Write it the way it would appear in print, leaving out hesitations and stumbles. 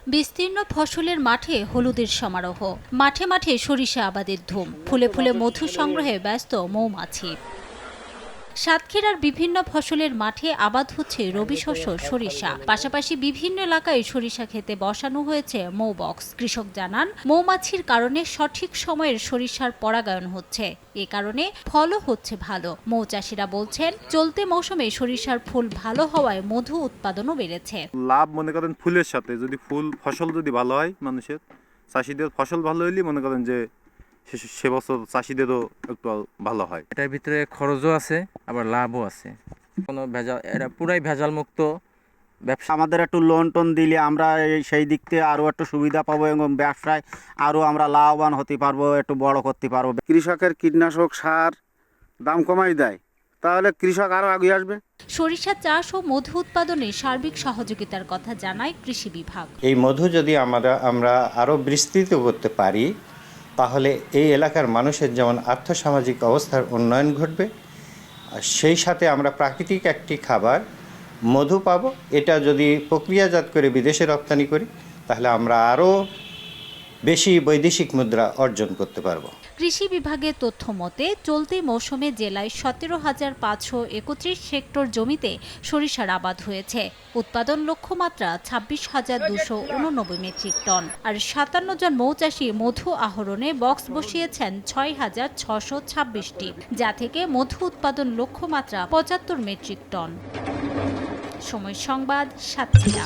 বিস্তীর্ণ ফসলের মাঠে হলুদের সমারোহ, মাঠে মাঠে সরিষা আবাদের ধুম, ফুলে ফুলে মধু সংগ্রহে ব্যস্ত মৌমাছি। সাতক্ষীরার বিভিন্ন ফসলের মাঠে আবাদ হচ্ছে রবি শস্য সরিষা, পাশাপাশি বিভিন্ন এলাকায় সরিষা খেতে বসানো হয়েছে মৌবক্স। কৃষক জানান, মৌমাছির কারণে সঠিক সময়ের সরিষার পরাগায়ন হচ্ছে, এ কারণে ফলও হচ্ছে ভালো। মৌচাষীরা বলছেন, চলতি মৌসুমে সরিষার ফুল ভালো হওয়ায় মধু উৎপাদনও বেড়েছে। লাভ মনে করেন ফুলের সাথে, যদি ফসল যদি ভালো হয়, মানুষের চাষিদের ফসল ভালো হইলে মনে করেন যে সে বছর চাষিদেরও একটু ভালো হয়। এটার ভিতরে খরচও আছে, আবার লাভও আছে। কোনো ভেজাল, এটা পুরাই ভেজাল মুক্ত ব্যবসা। আমাদের একটু লোন টোন দিলে আমরা সেই দিক থেকে আরও একটু সুবিধা পাবো এবং ব্যবসায় আরও আমরা লাভবান হতে পারবো, একটু বড় করতে পারবো। কৃষকের কীটনাশক সার দাম কমাই দেয়, তাহলে কৃষক আরও এগিয়ে আসবে। সরিষা চাষ ও মধু উৎপাদনে সার্বিক সহযোগিতার কথা জানায় কৃষি বিভাগ। এই মধু যদি আমরা আরও বিস্তৃত করতে পারি, তাহলে এই এলাকার মানুষের যেমন আর্থসামাজিক অবস্থার উন্নয়ন ঘটবে, আর সেই সাথে আমরা প্রাকৃতিক একটি খাবার মধু পাবো। এটা যদি প্রক্রিয়াজাত করে বিদেশে রপ্তানি করি, তাহলে আমরা আরও বেশি বৈদেশিক মুদ্রা অর্জন করতে পারবো। কৃষি বিভাগের তথ্য মতে, চলতি মৌসুমে জেলায় 17,531 হেক্টর জমিতে সরিষার আবাদ হয়েছে। উৎপাদন লক্ষ্যমাত্রা 26,289 মেট্রিক টন। আর 57 জন মৌচাষী মধু আহরণে বক্স বসিয়েছেন 6,626টি, যা থেকে মধু উৎপাদন লক্ষ্যমাত্রা 75 মেট্রিক টন। সময় সংবাদ, সাতক্ষীরা।